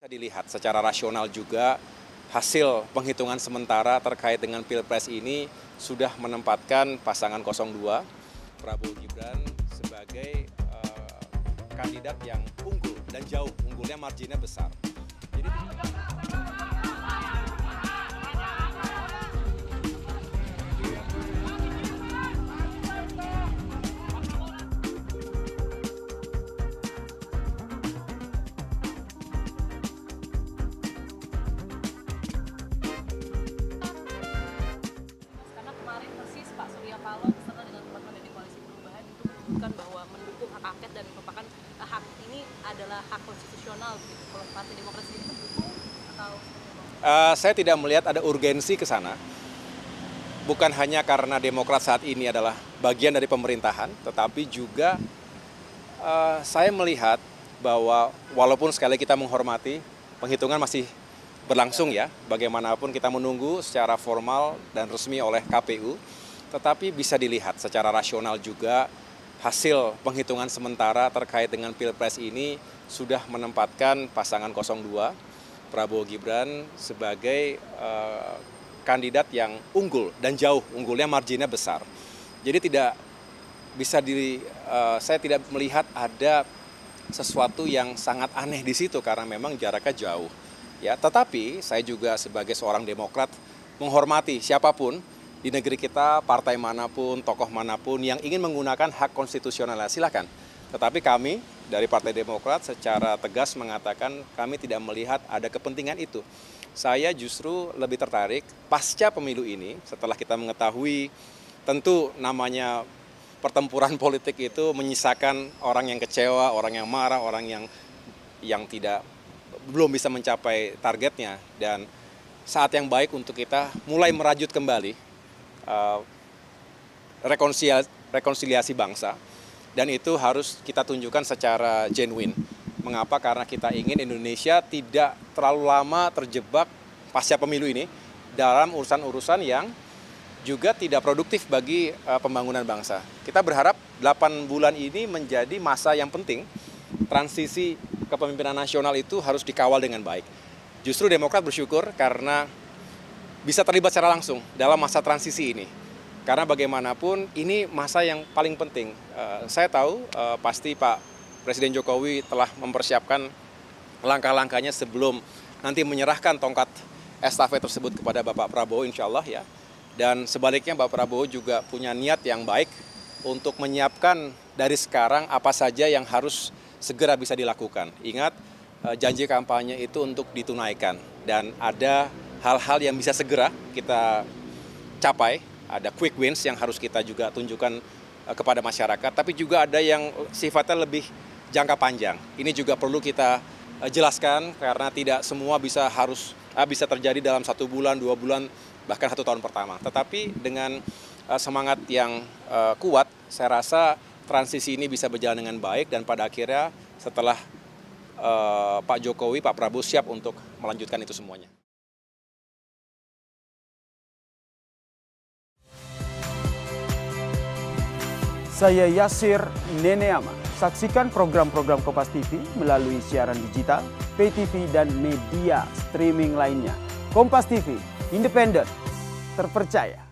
Dilihat secara rasional juga hasil penghitungan sementara terkait dengan Pilpres ini sudah menempatkan pasangan 02 Prabowo Gibran sebagai kandidat yang unggul dan jauh, unggulnya marginnya besar. Jadi Karena kemarin persis Pak Surya Paloh beserta dengan teman-teman dari Koalisi Perubahan itu menyebutkan bahwa mendukung hak angket dan merupakan hak ini adalah hak konstitusional begitu. Kalau Partai Demokrat sendiri mendukung atau saya tidak melihat ada urgensi ke sana. Bukan hanya karena Demokrat saat ini adalah bagian dari pemerintahan, tetapi juga saya melihat bahwa walaupun sekali kita menghormati, penghitungan masih berlangsung ya, bagaimanapun kita menunggu secara formal dan resmi oleh KPU, tetapi bisa dilihat secara rasional juga hasil penghitungan sementara terkait dengan Pilpres ini sudah menempatkan pasangan 02 Prabowo Gibran sebagai kandidat yang unggul dan jauh, unggulnya marginnya besar. Jadi saya tidak melihat ada sesuatu yang sangat aneh di situ karena memang jaraknya jauh. Ya, tetapi saya juga sebagai seorang Demokrat menghormati siapapun di negeri kita, partai manapun, tokoh manapun yang ingin menggunakan hak konstitusional, silakan. Tetapi kami dari Partai Demokrat secara tegas mengatakan kami tidak melihat ada kepentingan itu. Saya justru lebih tertarik pasca pemilu ini, setelah kita mengetahui tentu namanya pertempuran politik itu menyisakan orang yang kecewa, orang yang marah, orang yang belum bisa mencapai targetnya. Dan saat yang baik untuk kita mulai merajut kembali rekonsiliasi bangsa. Dan itu harus kita tunjukkan secara genuine. Mengapa? Karena kita ingin Indonesia tidak terlalu lama terjebak pasca pemilu ini dalam urusan-urusan yang juga tidak produktif bagi pembangunan bangsa. Kita berharap 8 bulan ini menjadi masa yang penting. Transisi kepemimpinan nasional itu harus dikawal dengan baik. Justru Demokrat bersyukur karena bisa terlibat secara langsung dalam masa transisi ini. Karena bagaimanapun ini masa yang paling penting. Saya tahu pasti Pak Presiden Jokowi telah mempersiapkan langkah-langkahnya sebelum nanti menyerahkan tongkat estafet tersebut kepada Bapak Prabowo insya Allah ya. Dan sebaliknya Bapak Prabowo juga punya niat yang baik untuk menyiapkan dari sekarang apa saja yang harus segera bisa dilakukan. Ingat, janji kampanye itu untuk ditunaikan dan ada hal-hal yang bisa segera kita capai, ada quick wins yang harus kita juga tunjukkan kepada masyarakat, tapi juga ada yang sifatnya lebih jangka panjang. Ini juga perlu kita jelaskan karena tidak semua bisa terjadi dalam 1 bulan, 2 bulan, bahkan 1 tahun pertama. Tetapi dengan semangat yang kuat, saya rasa transisi ini bisa berjalan dengan baik dan pada akhirnya setelah Pak Jokowi, Pak Prabowo siap untuk melanjutkan itu semuanya. Saya Yasir Neneama. Saksikan program-program Kompas TV melalui siaran digital, pay TV, dan media streaming lainnya. Kompas TV, independen, terpercaya.